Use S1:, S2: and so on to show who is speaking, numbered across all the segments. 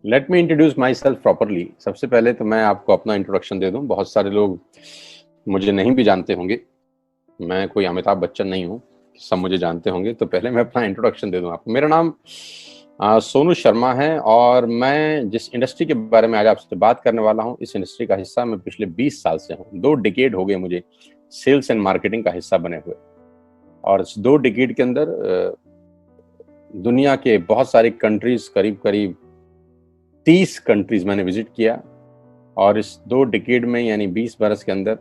S1: Let me introduce my self properly. सबसे पहले तो मैं आपको अपना इंट्रोडक्शन दे दूं। बहुत सारे लोग मुझे नहीं भी जानते होंगे। मैं कोई अमिताभ बच्चन नहीं हूं, सब मुझे जानते होंगे। तो पहले मैं अपना इंट्रोडक्शन दे दूं आपको। मेरा नाम सोनू शर्मा है और मैं जिस इंडस्ट्री के बारे में आज आपसे बात करने वाला हूं, इस इंडस्ट्री का हिस्सा मैं पिछले 20 साल से हूं। 2 डिकेड हो गए मुझे सेल्स एंड मार्केटिंग का हिस्सा बने हुए। और इस 2 डिकेड के अंदर दुनिया के बहुत सारी कंट्रीज, करीब करीब 30 कंट्रीज मैंने विजिट किया। और इस 2 डिकेड में यानी 20 बरस के अंदर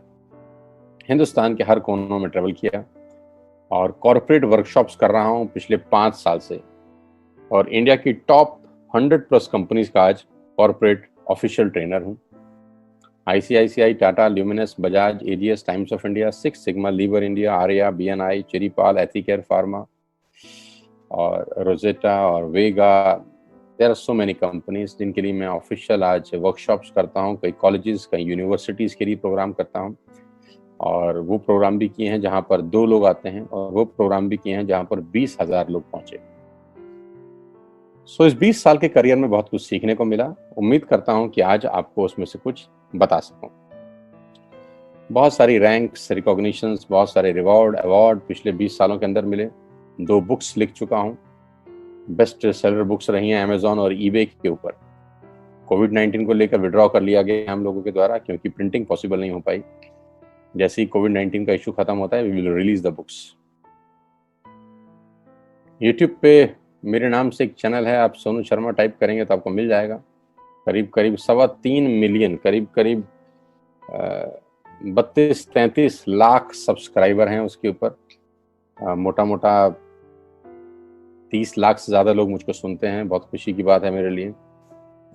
S1: हिंदुस्तान के हर कोनों में ट्रेवल किया और कॉर्पोरेट वर्कशॉप्स कर रहा हूं पिछले 5 साल से। और इंडिया की टॉप 100+ कंपनीज का आज कॉर्पोरेट ऑफिशियल ट्रेनर हूं। ICICI, Tata, Luminous, Bajaj, AGS, Times of India, six sigma, Lever India, Arya, BNI, Chiripal, Ethicare pharma और रोजेटा और Vega. There are so many companies जिनके लिए मैं ऑफिशियल आज वर्कशॉप्स करता हूँ। कई कॉलेजेस, कई यूनिवर्सिटीज़ के लिए प्रोग्राम करता हूँ। और वो प्रोग्राम भी किए हैं जहाँ पर 2 लोग आते हैं, और वो प्रोग्राम भी किए हैं जहाँ पर 20,000 लोग पहुंचे। इस 20 साल के करियर में बहुत कुछ सीखने को मिला। उम्मीद करता हूँ कि आज आपको उसमें से कुछ बता सकूं। बहुत सारी रैंक्स, रिकॉग्निशंस, बहुत सारे रिवॉर्ड, अवार्ड पिछले 20 सालों के अंदर मिले। 2 बुक्स लिख चुका हूँ। बेस्ट सेलर बुक्स रही हैं अमेजॉन और ईबे के ऊपर। कोविड-19 को लेकर विड्रॉ कर लिया गया हम लोगों के द्वारा, क्योंकि प्रिंटिंग पॉसिबल नहीं हो पाई। जैसे ही कोविड-19 का इशू खत्म होता है, we will release the books. YouTube पे मेरे नाम से एक चैनल है, आप सोनू शर्मा टाइप करेंगे तो आपको मिल जाएगा। करीब करीब 3.25 मिलियन, करीब करीब 32-33 लाख सब्सक्राइबर हैं उसके ऊपर। मोटा मोटा 30 लाख से ज़्यादा लोग मुझको सुनते हैं। बहुत खुशी की बात है मेरे लिए।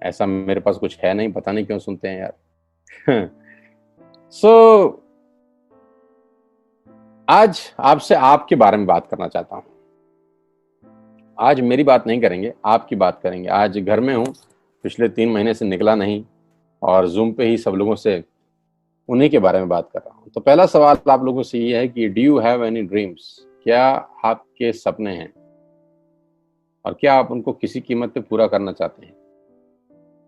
S1: ऐसा मेरे पास कुछ है नहीं, पता नहीं क्यों सुनते हैं यार। सो आज आपसे आपके बारे में बात करना चाहता हूँ। आज मेरी बात नहीं करेंगे, आपकी बात करेंगे। आज घर में हूँ, पिछले 3 महीने से निकला नहीं और जूम पे ही सब लोगों से उन्हीं के बारे में बात कर रहा हूँ। तो पहला सवाल आप लोगों से ये है कि do you have any dreams? क्या आपके सपने हैं और क्या आप उनको किसी कीमत पे पूरा करना चाहते हैं?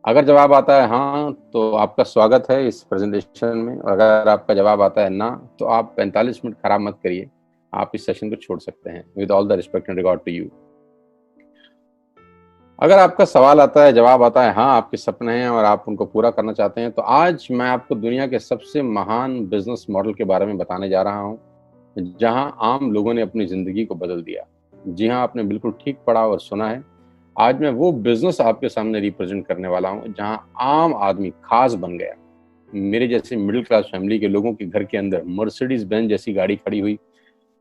S1: अगर जवाब आता है हाँ, तो आपका स्वागत है इस प्रेजेंटेशन में। और अगर आपका जवाब आता है ना, तो आप 45 मिनट खराब मत करिए, आप इस सेशन को छोड़ सकते हैं। With all the respect and regard to you. अगर आपका सवाल आता है, जवाब आता है हाँ, आपके सपने हैं और आप उनको पूरा करना चाहते हैं, तो आज मैं आपको दुनिया के सबसे महान बिजनेस मॉडल के बारे में बताने जा रहा हूँ, जहां आम लोगों ने अपनी जिंदगी को बदल दिया। जी हाँ, आपने बिल्कुल ठीक पढ़ा और सुना है। आज मैं वो बिजनेस आपके सामने रिप्रेजेंट करने वाला हूँ जहां आम आदमी खास बन गया। मेरे जैसे मिडिल क्लास फैमिली के लोगों के घर के अंदर मर्सिडीज बेंज जैसी गाड़ी खड़ी हुई,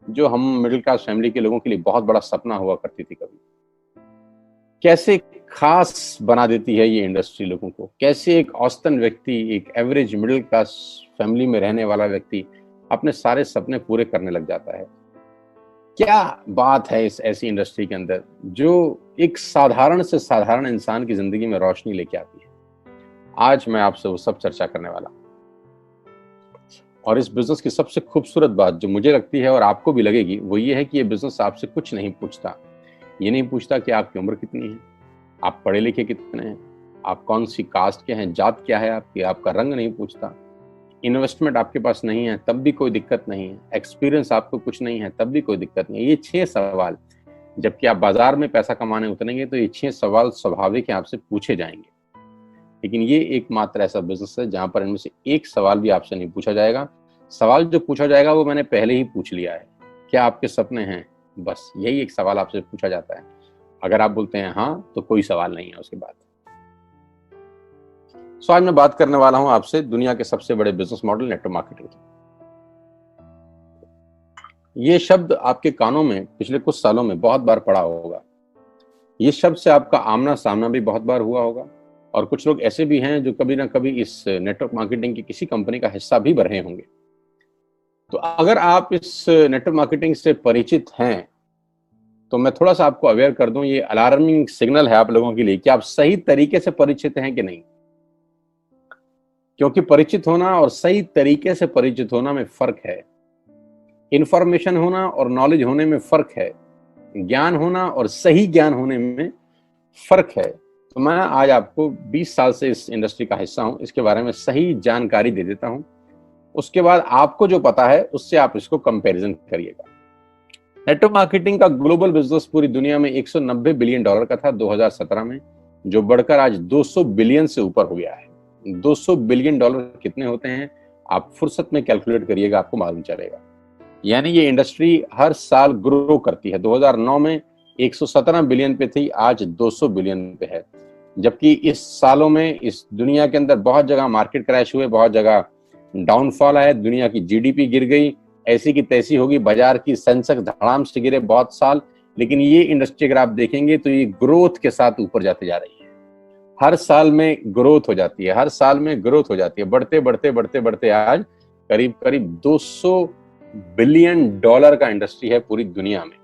S1: जो हम मिडिल क्लास फैमिली के लोगों के लिए बहुत बड़ा सपना हुआ करती थी कभी। कैसे खास बना देती है ये इंडस्ट्री लोगों को। कैसे एक औसतन व्यक्ति, एक एवरेज मिडिल क्लास फैमिली में रहने वाला व्यक्ति अपने सारे सपने पूरे करने लग जाता है। क्या बात है इस ऐसी इंडस्ट्री के अंदर जो एक साधारण से साधारण इंसान की जिंदगी में रोशनी लेके आती है। आज मैं आपसे वो सब चर्चा करने वाला हूं। और इस बिजनेस की सबसे खूबसूरत बात जो मुझे लगती है और आपको भी लगेगी, वो ये है कि ये बिजनेस आपसे कुछ नहीं पूछता। ये नहीं पूछता कि आपकी उम्र कितनी है, आप पढ़े लिखे कितने हैं, आप कौन सी कास्ट के हैं, जात क्या है आपकी, आपका रंग नहीं पूछता। इन्वेस्टमेंट आपके पास नहीं है तब भी कोई दिक्कत नहीं है। एक्सपीरियंस आपको कुछ नहीं है तब भी कोई दिक्कत नहीं है। ये 6 सवाल, जबकि आप बाजार में पैसा कमाने उतरेंगे तो ये 6 सवाल स्वाभाविक है आपसे पूछे जाएंगे। लेकिन ये एकमात्र ऐसा बिजनेस है जहां पर इनमें से एक सवाल भी आपसे नहीं पूछा जाएगा। सवाल जो पूछा जाएगा वो मैंने पहले ही पूछ लिया है। क्या आपके सपने हैं? बस यही एक सवाल आपसे पूछा जाता है। अगर आप बोलते हैं हाँ, तो कोई सवाल नहीं है उसके बाद। आज मैं बात करने वाला हूं आपसे दुनिया के सबसे बड़े बिजनेस मॉडल, नेटवर्क मार्केटिंग की। ये शब्द आपके कानों में पिछले कुछ सालों में बहुत बार पड़ा होगा। ये शब्द से आपका आमना सामना भी बहुत बार हुआ होगा। और कुछ लोग ऐसे भी हैं जो कभी ना कभी इस नेटवर्क मार्केटिंग की किसी कंपनी का हिस्सा भी रहे होंगे। तो अगर आप इस नेटवर्क मार्केटिंग से परिचित हैं, तो मैं थोड़ा सा आपको अवेयर कर दूं, ये अलार्मिंग सिग्नल है आप लोगों के लिए कि आप सही तरीके से परिचित हैं कि नहीं। क्योंकि परिचित होना और सही तरीके से परिचित होना में फर्क है। इंफॉर्मेशन होना और नॉलेज होने में फर्क है। ज्ञान होना और सही ज्ञान होने में फर्क है। तो मैं आज आपको 20 साल से इस इंडस्ट्री का हिस्सा हूं, इसके बारे में सही जानकारी दे देता हूं। उसके बाद आपको जो पता है उससे आप इसको कंपैरिजन करिएगा। नेटवर्क मार्केटिंग का ग्लोबल बिजनेस पूरी दुनिया में $190 बिलियन का था 2017 में, जो बढ़कर आज 200 बिलियन से ऊपर हो गया है। 200 बिलियन डॉलर कितने होते हैं आप फुर्सत में कैलकुलेट करिएगा, आपको मालूम चलेगा। यानी ये इंडस्ट्री हर साल ग्रो करती है। 2009 में 117 बिलियन पे थी, आज 200 बिलियन पे है। जबकि इस सालों में इस दुनिया के अंदर बहुत जगह मार्केट क्रैश हुए, बहुत जगह डाउनफॉल आया, दुनिया की जीडीपी गिर गई, ऐसी की तैसी होगी, बाजार की सेंसेक्स धड़ाम से गिरे बहुत साल। लेकिन ये इंडस्ट्री अगर आप देखेंगे तो ये ग्रोथ के साथ ऊपर जाती जा रही है। हर साल में ग्रोथ हो जाती है, हर साल में ग्रोथ हो जाती है, बढ़ते बढ़ते बढ़ते बढ़ते आज करीब करीब 200 बिलियन डॉलर का इंडस्ट्री है पूरी दुनिया में।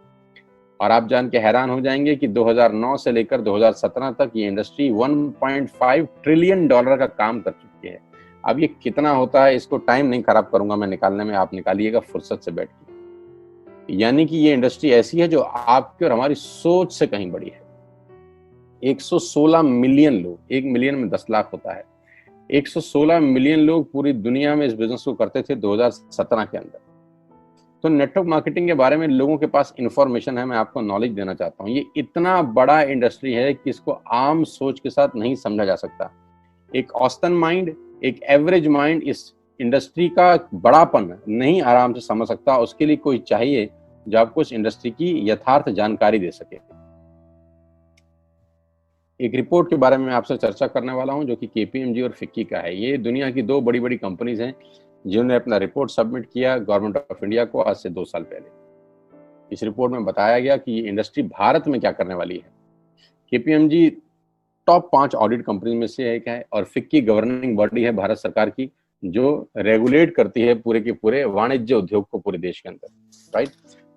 S1: और आप जान के हैरान हो जाएंगे कि 2009 से लेकर 2017 तक ये इंडस्ट्री 1.5 ट्रिलियन डॉलर का काम कर चुकी है। अब ये कितना होता है इसको टाइम नहीं खराब करूंगा मैं निकालने में, आप निकालिएगा फुर्सत से बैठ के। यानी कि ये इंडस्ट्री ऐसी है जो आपकी और हमारी सोच से कहीं बड़ी है। 116 मिलियन लोग, 1 मिलियन में 10 लाख होता है, 116 मिलियन लोग पूरी दुनिया में इस बिजनेस को करते थे 2017 के अंदर। तो नेटवर्क मार्केटिंग के बारे में लोगों के पास इंफॉर्मेशन है, मैं आपको नॉलेज देना चाहता हूँ। ये इतना बड़ा इंडस्ट्री है कि इसको आम सोच के साथ नहीं समझा जा सकता। एक औसतन माइंड, एक एवरेज माइंड इस इंडस्ट्री का बड़ापन नहीं आराम से समझ सकता। उसके लिए कोई चाहिए जो आपको इस इंडस्ट्री की यथार्थ जानकारी दे सके। एक रिपोर्ट के बारे में आपसे चर्चा करने वाला हूं जो कि केपीएमजी और फिक्की का है। ये दुनिया की दो बड़ी बड़ी कंपनीज हैं जिन्होंने अपना रिपोर्ट सबमिट किया गवर्नमेंट ऑफ इंडिया को आज से 2 साल पहले। इस रिपोर्ट में बताया गया कि ये इंडस्ट्री भारत में क्या करने वाली है। केपीएमजी टॉप 5 ऑडिट कंपनी में से एक है और फिक्की गवर्निंग बॉडी है भारत सरकार की, जो रेगुलेट करती है पूरे के पूरे वाणिज्य उद्योग को पूरे देश के अंदर, राइट।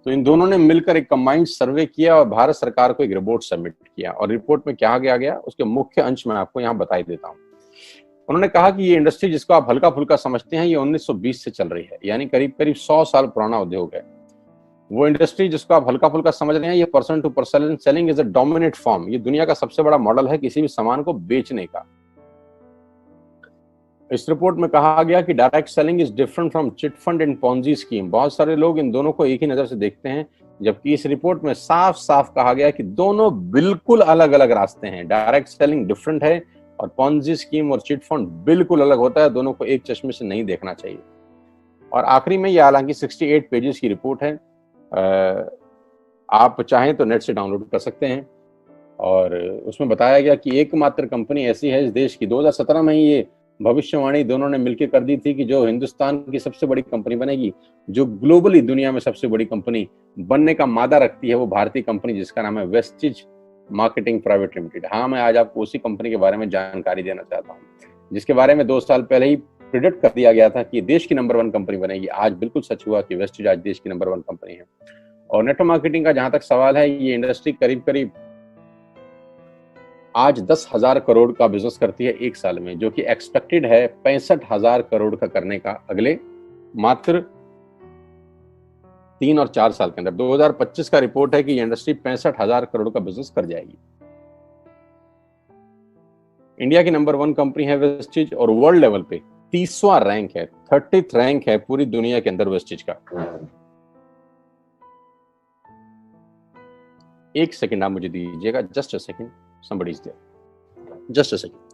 S1: तो इन दोनों ने मिलकर एक कंबाइंड सर्वे किया और भारत सरकार को एक रिपोर्ट सबमिट किया। और रिपोर्ट में क्या गया उसके मुख्य अंश में आपको यहाँ बताई देता हूँ। उन्होंने कहा कि ये इंडस्ट्री जिसको आप हल्का फुल्का समझते हैं, ये 1920 से चल रही है, यानी करीब करीब 100 साल पुराना उद्योग है। वो इंडस्ट्री जिसको आप हल्का फुल्का समझ रहे हैं, ये person to person selling is a dominate form. ये दुनिया का सबसे बड़ा मॉडल है किसी भी सामान को बेचने का। इस रिपोर्ट में कहा गया कि direct selling is different from chit fund and Ponzi scheme. बहुत सारे लोग इन दोनों को एक ही नजर से देखते हैं, जबकि इस रिपोर्ट में साफ साफ कहा गया कि दोनों बिल्कुल अलग अलग रास्ते हैं। डायरेक्ट सेलिंग डिफरेंट है और पॉन्जी स्कीम और चिट फंड बिल्कुल अलग होता है। दोनों को एक चश्मे से नहीं देखना चाहिए। और आखिरी में ये हालांकि 68 पेजेस की रिपोर्ट है, आप चाहें तो नेट से डाउनलोड कर सकते हैं। और उसमें बताया गया कि एकमात्र कंपनी ऐसी है इस देश की, 2017 में ही ये भविष्यवाणी दोनों ने मिलकर कर दी थी कि जो हिंदुस्तान की सबसे बड़ी कंपनी बनेगी, जो ग्लोबली दुनिया में सबसे बड़ी कंपनी बनने का मादा रखती है, वो भारतीय कंपनी जिसका नाम है वेस्टिज मार्केटिंग प्राइवेट लिमिटेड। हाँ, मैं आज आपको उसी कंपनी के बारे में जानकारी देना चाहता हूँ, जिसके बारे में 2 साल पहले ही प्रिडिक्ट कर दिया गया था कि देश की नंबर 1 कंपनी बनेगी। आज बिल्कुल सच हुआ कि वेस्टिज आज देश की नंबर 1 कंपनी है। और नेटवर्क मार्केटिंग का जहां तक सवाल है, ये इंडस्ट्री करीब करीब आज 10,000 करोड़ का बिजनेस करती है 1 साल में, जो कि एक्सपेक्टेड है 65,000 करोड़ का करने का अगले मात्र 3 और 4 साल के अंदर। 2025 का रिपोर्ट है कि ये इंडस्ट्री 65,000 करोड़ का बिजनेस कर जाएगी। इंडिया की नंबर 1 कंपनी है वेस्टिज और वर्ल्ड लेवल पे 30वां रैंक है, 30th रैंक है पूरी दुनिया के अंदर वेस्टिज का। एक सेकंड आप मुझे दीजिएगा, just a second, somebody is there, just a second.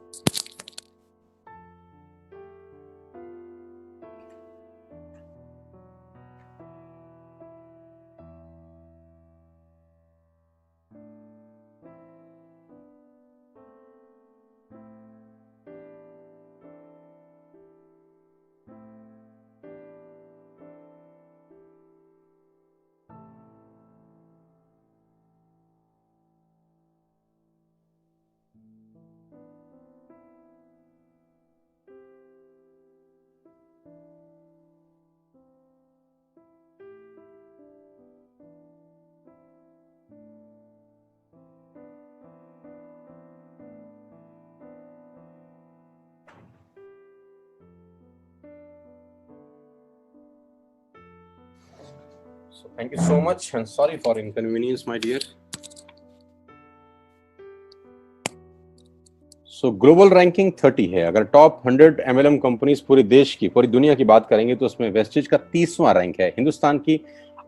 S1: So thank you so much and sorry for inconvenience, my dear. So global ranking 30 है। अगर टॉप 100 एमएलएम कंपनीज पूरे देश की, पूरी दुनिया की बात करेंगे तो उसमें वेस्टिज का 30वां रैंक है। हिंदुस्तान की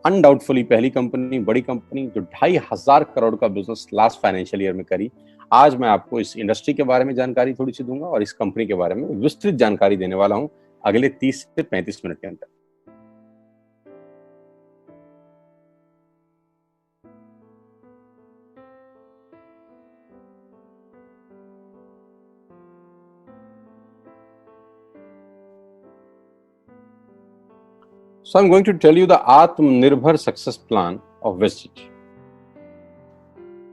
S1: अनडाउटफुली पहली कंपनी, बड़ी कंपनी जो 2,500 करोड़ का बिजनेस लास्ट फाइनेंशियल ईयर में करी। आज मैं आपको इस इंडस्ट्री के बारे में जानकारी थोड़ी सी दूंगा और इस कंपनी के बारे में विस्तृत जानकारी देने वाला हूं अगले 30 से 35 मिनट के अंदर। So I'm going to tell you the आत्मनिर्भर सक्सेस प्लान ऑफ वेस्टिज।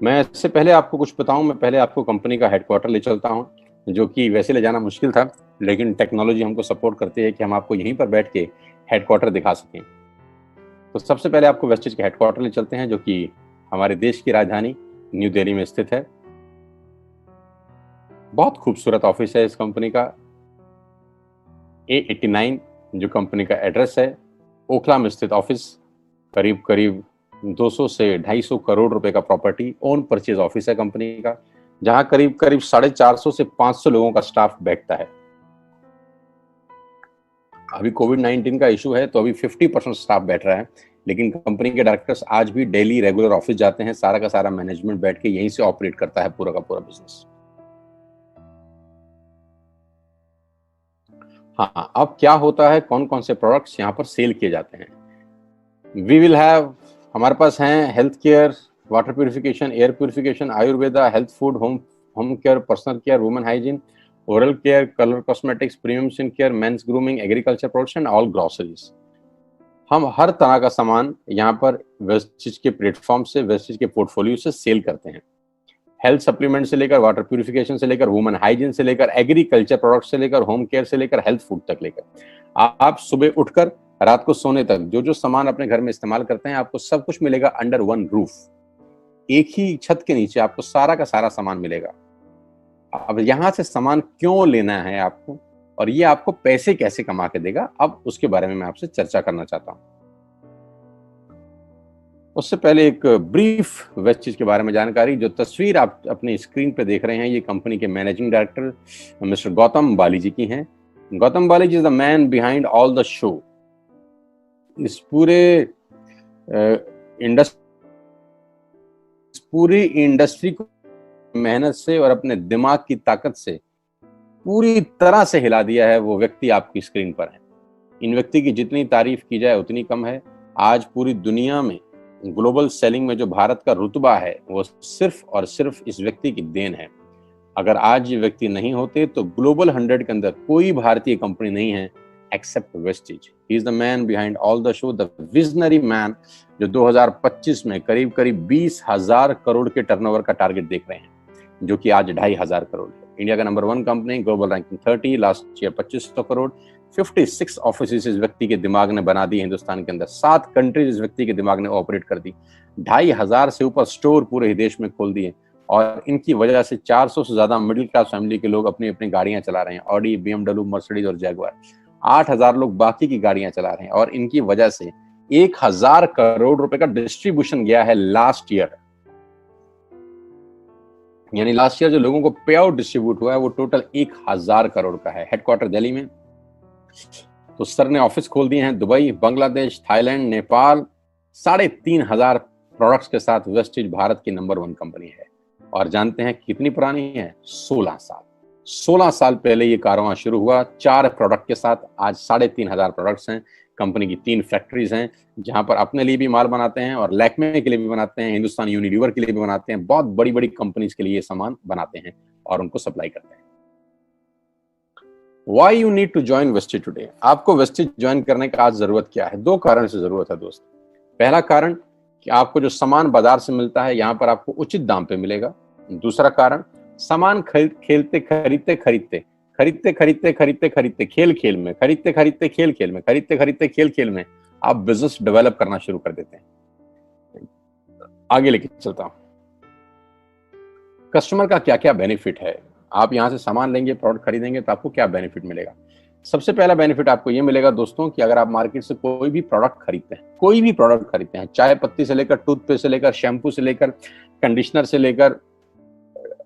S1: मैं इससे पहले आपको कुछ बताऊं, मैं पहले आपको कंपनी का हेडक्वार्टर ले चलता हूं, जो कि वैसे ले जाना मुश्किल था, लेकिन टेक्नोलॉजी हमको सपोर्ट करती है कि हम आपको यहीं पर बैठ के हेडक्वार्टर दिखा सकें। तो सबसे पहले आपको वेस्टिज के हेडक्वार्टर ले चलते हैं, जो कि हमारे देश की राजधानी न्यू दिल्ली में स्थित है। बहुत खूबसूरत ऑफिस है इस कंपनी का। A89 जो कंपनी का एड्रेस है, ओखला में स्थित ऑफिस, करीब करीब 200 से 250 करोड़ रुपए का प्रॉपर्टी ओन परचेज ऑफिस है कंपनी का, जहां करीब करीब 450 से 500 लोगों का स्टाफ बैठता है। अभी कोविड-19 का इशू है तो अभी 50% स्टाफ बैठ रहा है, लेकिन कंपनी के डायरेक्टर्स आज भी डेली रेगुलर ऑफिस जाते हैं। सारा का सारा मैनेजमेंट बैठ के यहीं से ऑपरेट करता है पूरा का पूरा बिजनेस। हाँ, अब क्या होता है, कौन कौन से प्रोडक्ट्स यहाँ पर सेल किए जाते हैं। वी विल हैव, हमारे पास हैं health care, water purification, air purification, Ayurveda, health food, home care, personal care, women hygiene, oral care, colour cosmetics, premium skin care, mains grooming, agriculture products and all groceries. हम हर तरह का सामान यहाँ पर Vestige के platform से, वेस्टिज के portfolio से सेल करते हैं। हेल्थ सप्लीमेंट से लेकर, वाटर प्यूरिफिकेशन से लेकर, वुमेन हाइजीन से लेकर, एग्रीकल्चर प्रोडक्ट से लेकर, होम केयर से लेकर, हेल्थ फूड तक लेकर, आप सुबह उठकर रात को सोने तक जो जो सामान अपने घर में इस्तेमाल करते हैं, आपको सब कुछ मिलेगा अंडर वन रूफ। एक ही छत के नीचे आपको सारा का सारा सामान मिलेगा। अब यहां से सामान क्यों लेना है आपको, और ये आपको पैसे कैसे कमा के देगा, अब उसके बारे में मैं आपसे चर्चा करना चाहता हूं। उससे पहले एक ब्रीफ वेस्टिज के बारे में जानकारी। जो तस्वीर आप अपनी स्क्रीन पे देख रहे हैं, ये कंपनी के managing director mister Gautam Bali ji की हैं। Gautam Bali ji is the man behind all the show. इस पूरी इंडस्ट्री को मेहनत से और अपने दिमाग की ताकत से पूरी तरह से हिला दिया है वो व्यक्ति आपकी स्क्रीन पर है। इन व्यक्ति की जितनी तारीफ की जाए उतनी कम है। आज पूरी दुनिया में ग्लोबल सेलिंग में जो भारत का रुतबा है वो सिर्फ और सिर्फ इस व्यक्ति की देन है। अगर आज ये व्यक्ति नहीं होते तो ग्लोबल 100 के अंदर कोई भारतीय कंपनी नहीं है except Vestige. He is the man behind all the show, the visionary man, जो 2025 में करीब करीब 20,000 करोड़ के टर्नओवर का टारगेट देख रहे हैं, जो कि आज 2,500 करोड़ है। इंडिया का number 1 company, global ranking 30, last year 2500 crore, 56 office इस व्यक्ति के दिमाग ने बना दी हिंदुस्तान के अंदर, 7 कंट्रीज इस व्यक्ति के दिमाग ने ऑपरेट कर दी, 2,500 से ऊपर स्टोर पूरे ही देश में खोल दिए, और इनकी वजह से 400 से ज्यादा मिडिल क्लास फैमिली के लोग अपनी अपनी गाड़ियां चला रहे हैं, ऑडी, BMW, मर्सिडीज और जैगुआर। 8,000 लोग बाकी की गाड़ियां चला रहे हैं, और इनकी वजह से 1,000 करोड़ रुपए का डिस्ट्रीब्यूशन गया है लास्ट ईयर। यानी लास्ट ईयर जो लोगों को पे आउट डिस्ट्रीब्यूट हुआ है वो टोटल 1,000 करोड़ का है। हेडक्वार्टर दिल्ली में, तो सर ने ऑफिस खोल दिए हैं Dubai, Bangladesh, Thailand, Nepal. 3,500 products के साथ वेस्टिज भारत की नंबर 1 कंपनी है। और जानते हैं कितनी पुरानी है? 16 साल। 16 साल पहले ये कारवां शुरू हुआ 4 प्रोडक्ट के साथ। आज 3,500 प्रोडक्ट्स हैं। कंपनी की 3 फैक्ट्रीज हैं, जहां पर अपने लिए भी माल बनाते हैं और लैक्मे के लिए भी बनाते हैं, हिंदुस्तान यूनिलीवर के लिए भी बनाते हैं। बहुत बड़ी बड़ी कंपनीज के लिए ये सामान बनाते हैं और उनको सप्लाई करते हैं। Why you need to join Vestige today? आपको वेस्टिज ज्वाइन करने का आज जरूरत क्या है? 2 कारण से जरूरत है दोस्त। पहला कारण कि आपको जो सामान बाजार से मिलता है यहाँ पर आपको उचित दाम पे मिलेगा। दूसरा कारण, सामान खरीदते खरीदते खेल खेल में, खेल खेल में आप बिजनेस डेवलप करना शुरू कर देते हैं। आगे लेके चलता हूं। कस्टमर का क्या क्या बेनिफिट है? आप यहां से सामान लेंगे, प्रोडक्ट खरीदेंगे तो आपको क्या बेनिफिट मिलेगा? सबसे पहला बेनिफिट आपको ये मिलेगा दोस्तों कि अगर आप मार्केट से कोई भी प्रोडक्ट खरीदते हैं, चाय पत्ती से लेकर, टूथपेस्ट से लेकर, शैम्पू से लेकर, कंडीशनर से लेकर,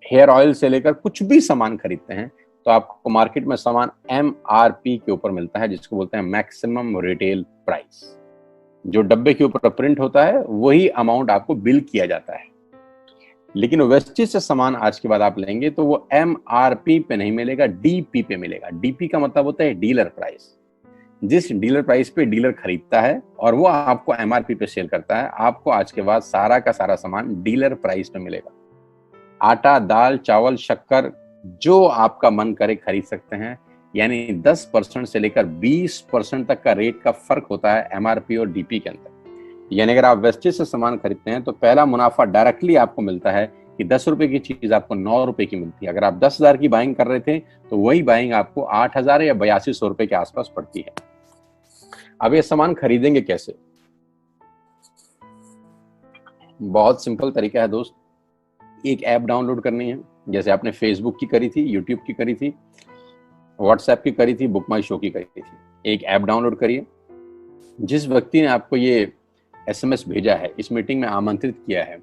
S1: हेयर ऑयल से लेकर कुछ भी सामान खरीदते हैं तो आपको मार्केट में सामान MRP के ऊपर मिलता है, जिसको बोलते हैं मैक्सिमम रिटेल प्राइस। जो डब्बे के ऊपर प्रिंट होता है वही अमाउंट आपको बिल किया जाता है। लेकिन वेस्टेज से सामान आज के बाद आप लेंगे तो वो MRP पे नहीं मिलेगा, DP पे मिलेगा। DP का मतलब होता है डीलर प्राइस। जिस डीलर प्राइस पे डीलर खरीदता है और वो आपको MRP पे सेल करता है, आपको आज के बाद सारा का सारा सामान डीलर प्राइस पे मिलेगा। आटा, दाल, चावल, शक्कर जो आपका मन करे खरीद सकते हैं। यानी 10% से लेकर 20% तक का रेट का फर्क होता है MRP और DP के अंदर। यानी अगर आप वेस्टेज से सामान खरीदते हैं तो पहला मुनाफा डायरेक्टली आपको मिलता है कि 10 रुपए की चीज आपको 9 रुपए की मिलती है। अगर आप 10,000 की बाइंग कर रहे थे तो वही बाइंग आपको 8,000 या 8200 रुपए के आसपास पड़ती है। अब ये सामान खरीदेंगे कैसे? बहुत सिंपल तरीका है दोस्त। एक ऐप डाउनलोड करनी है, जैसे आपने फेसबुक की करी थी, यूट्यूब की करी थी, व्हाट्सएप की करी थी, बुक माई शो की करी थी। एक ऐप डाउनलोड करिए। जिस व्यक्ति ने आपको ये SMS भेजा है, इस मीटिंग में आमंत्रित किया है,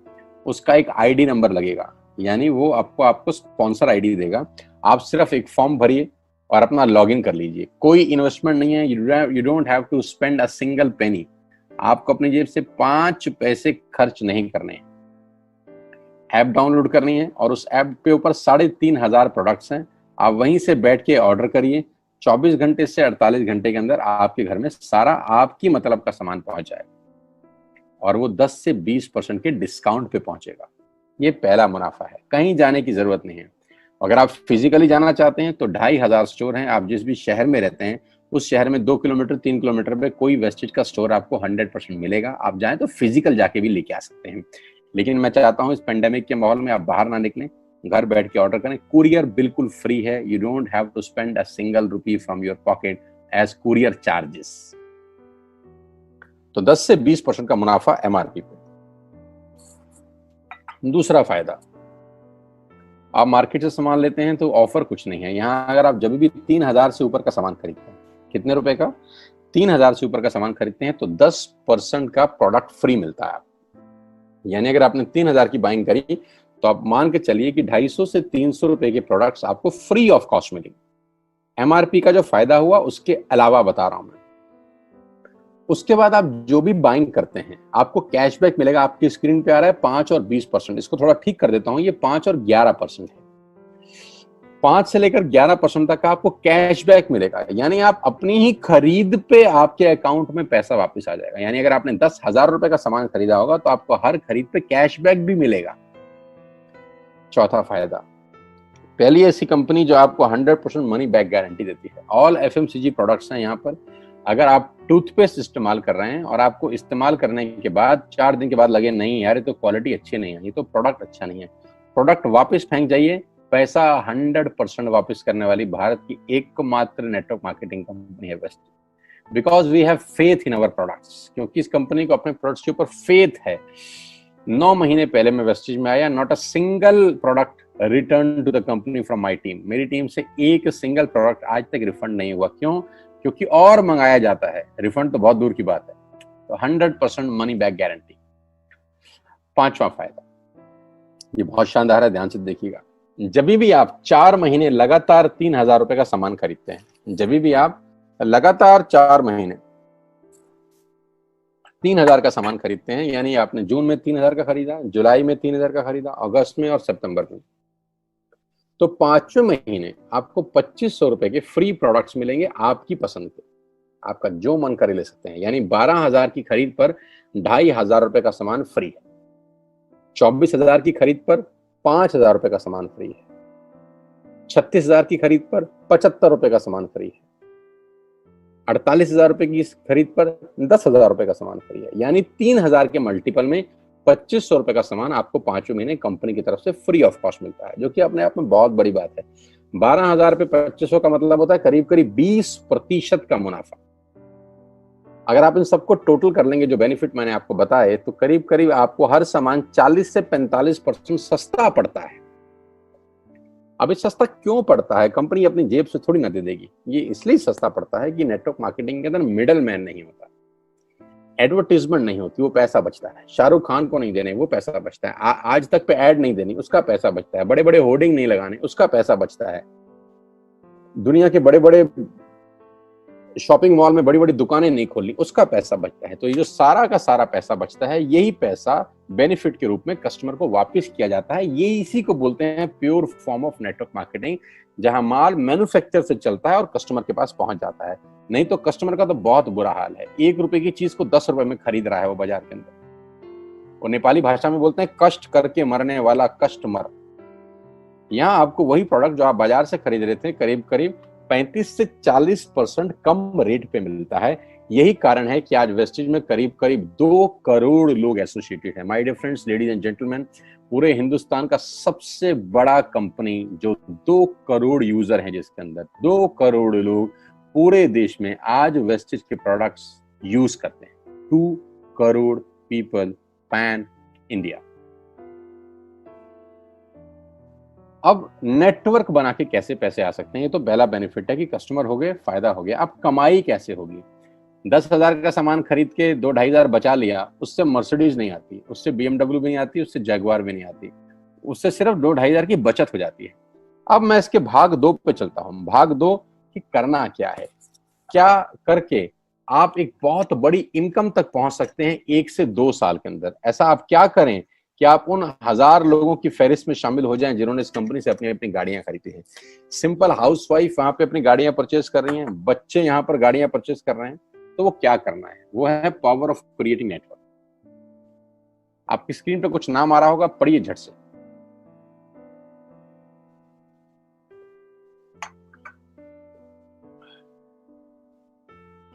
S1: उसका एक ID नंबर लगेगा, यानी वो आपको स्पॉन्सर ID देगा। आप सिर्फ एक फॉर्म भरिए और अपना लॉगिन कर लीजिए। कोई इन्वेस्टमेंट नहीं है, you don't have to spend a single penny. आपको अपनी जेब से 5 पैसे खर्च नहीं करने हैं। ऐप डाउनलोड करनी है और उस ऐप पे ऊपर 3,500 प्रोडक्ट्स हैं। आप वहीं से बैठ के ऑर्डर करिए। 24 घंटे से 48 घंटे के अंदर आपके घर में सारा आपकी मतलब का सामान पहुंच जाएगा और वो 10 से 20% के डिस्काउंट पे पहुंचेगा। ये पहला मुनाफा है, कहीं जाने की जरूरत नहीं है। अगर आप फिजिकली जाना चाहते हैं तो 2,500 स्टोर हैं। आप जिस भी शहर में रहते हैं उस शहर में 2 किलोमीटर 3 किलोमीटर पे कोई वेस्टेज का स्टोर आपको 100% मिलेगा। आप जाएं तो फिजिकल जाके भी लेके आ सकते हैं। लेकिन मैं चाहता हूं इस पेंडेमिक के माहौल में आप बाहर ना निकलें, घर बैठ के ऑर्डर करें। कुरियर बिल्कुल फ्री है। You don't have to spend a single rupee from your pocket as courier charges. तो 10 से 20% का मुनाफा MRP पे। दूसरा फायदा, आप मार्केट से सामान लेते हैं तो ऑफर कुछ नहीं है यहाँ। अगर आप जब भी 3,000 से ऊपर का सामान खरीदते हैं, कितने रुपए का? 3,000 से ऊपर का सामान खरीदते हैं तो 10% का प्रोडक्ट फ्री मिलता है आपको। यानी अगर आपने 3,000 की बाइंग करी तो आप मान के चलिए कि 250 से 300 रुपए के प्रोडक्ट्स आपको फ्री ऑफ कॉस्ट मिलेंगे। MRP का जो फायदा हुआ उसके अलावा बता रहा हूं मैं। उसके बाद आप जो भी बाइंग करते हैं आपको कैशबैक मिलेगा। आपकी स्क्रीन पे आ रहा है 5 और 20%। इसको थोड़ा ठीक कर देता हूं, ये 5 और 11% है। 5 से लेकर 11% तक का आपको कैशबैक मिलेगा। यानी आप अपनी ही खरीद पे आपके अकाउंट में पैसा वापस आ जाएगा। यानी अगर आपने 10,000 रुपए का सामान खरीदा होगा तो आपको हर खरीद पे कैशबैक भी मिलेगा। चौथा फायदा, पहली ऐसी कंपनी जो आपको 100% मनी बैक गारंटी देती है। ऑल FMCG प्रोडक्ट्स हैं यहाँ पर। अगर आप टूथपेस्ट इस्तेमाल कर रहे हैं और आपको इस्तेमाल करने के बाद 4 दिन के बाद लगे नहीं यार ये तो क्वालिटी अच्छी नहीं है, ये तो प्रोडक्ट अच्छा नहीं है, प्रोडक्ट वापस फेंक जाइए। पैसा 100% वापस करने वाली भारत की एकमात्र नेटवर्क मार्केटिंग कंपनी है Vestige. Because we have faith in our products, क्योंकि इस कंपनी को अपने प्रोडक्ट्स के ऊपर फेथ है। 9 महीने पहले मैं वेस्टेज में आया, not a single product return to the company from my team. मेरी टीम से एक सिंगल प्रोडक्ट आज तक रिफंड नहीं हुआ। क्यों? क्योंकि और मंगाया जाता है, रिफंड तो बहुत दूर की बात है। तो 100% मनी बैक गारंटी। पांचवा फायदा, ये बहुत शानदार है, ध्यान से देखिएगा। जब भी आप 4 महीने लगातार 3,000 रुपए का सामान खरीदते हैं, जब भी आप लगातार 4 महीने 3,000 का सामान खरीदते हैं, यानी आपने जून में 3,000 का खरीदा, जुलाई में 3,000 का खरीदा, अगस्त में और सितंबर में, तो 5वें महीने आपको 2,500 रुपए के फ्री प्रोडक्ट्स मिलेंगे आपकी पसंद के। आपका जो मन करे ले सकते हैं। यानी 12,000 की खरीद पर 2,500 रुपए का सामान फ्री है। 24,000 की खरीद पर 5,000 रुपए का सामान फ्री है। 36,000 की खरीद पर 75 रुपए का सामान फ्री है। 48,000 रुपए की खरीद पर 10,000 रुपए का सामान फ्री है। यानी 3,000 के मल्टीपल में 2,500 रुपए का सामान आपको 5वें महीने कंपनी की तरफ से फ्री ऑफ कॉस्ट मिलता है, जो कि अपने आप में बहुत बड़ी बात है। 12,000 पे 2,500 का मतलब होता है करीब करीब 20% का मुनाफा। अगर आप इन सबको टोटल कर लेंगे जो बेनिफिट मैंने आपको बताए, तो करीब करीब आपको हर सामान 40 से 45% सस्ता पड़ता है। अब ये सस्ता क्यों पड़ता है? कंपनी अपनी जेब से थोड़ी ना दे देगी। ये इसलिए सस्ता पड़ता है कि नेटवर्क मार्केटिंग के अंदर मिडल मैन नहीं होता। एडवर्टीजमेंट नहीं होती, वो पैसा बचता है। शाहरुख खान को नहीं देने, वो पैसा बचता है। आज तक पे ऐड नहीं देनी, उसका पैसा बचता है। बड़े बड़े होर्डिंग नहीं लगाने, उसका पैसा बचता है। दुनिया के बड़े बड़े शॉपिंग मॉल में बड़ी बड़ी दुकानें नहीं खोलनी, उसका पैसा बचता है। तो ये जो सारा का सारा पैसा बचता है, यही पैसा बेनिफिट के रूप में कस्टमर को वापस किया जाता है। ये इसी को बोलते हैं pure form of network marketing, जहां माल मैन्युफैक्चर से चलता है और कस्टमर के पास पहुंच जाता है। नहीं तो कस्टमर का तो बहुत बुरा हाल है, 1 रुपए की चीज को 10 रुपए में खरीद रहा है वो बाजार के अंदर। और नेपाली भाषा में बोलते हैं कष्ट करके मरने वाला कस्टमर। यहाँ आपको वही प्रोडक्ट जो आप बाजार से खरीद रहे थे करीब करीब 35 से 40% कम रेट पे मिलता है। यही कारण है कि आज वेस्टेज में करीब करीब 2 करोड़ लोग एसोसिएटेड है। My dear friends, ladies and gentleman, पूरे हिंदुस्तान का सबसे बड़ा कंपनी जो 2 करोड़ यूजर हैं, जिसके अंदर 2 करोड़ लोग पूरे देश में आज वेस्टेज के प्रोडक्ट्स यूज करते हैं। 2 करोड़ पीपल पैन इंडिया। अब नेटवर्क बना के कैसे पैसे आ सकते हैं, ये तो पहला बेनिफिट है कि कस्टमर हो गए, फायदा हो गया। अब कमाई कैसे होगी? 10,000 का सामान खरीद के 2-2,500 बचा लिया, उससे मर्सिडीज नहीं आती, उससे BMW भी नहीं आती, उससे जगुआर भी नहीं आती, उससे सिर्फ 2-2,500 की बचत हो जाती है। अब मैं इसके भाग 2 पे चलता हूं। भाग 2 कि करना क्या है, क्या करके आप एक बहुत बड़ी इनकम तक पहुंच सकते हैं 1 से 2 साल के अंदर। ऐसा आप क्या करें कि आप उन 1000 लोगों की फहरिस्त में शामिल हो जाएं जिन्होंने इस कंपनी से अपनी अपनी गाड़ियां खरीदी हैं। सिंपल हाउसवाइफ वहां पे अपनी गाड़ियां परचेज कर रही हैं, बच्चे यहां पर गाड़ियां परचेज कर रहे हैं। तो वो क्या करना है? वो है पावर ऑफ क्रिएटिंग नेटवर्क। आपकी स्क्रीन पे कुछ नाम आ रहा होगा, पढ़िए झट से।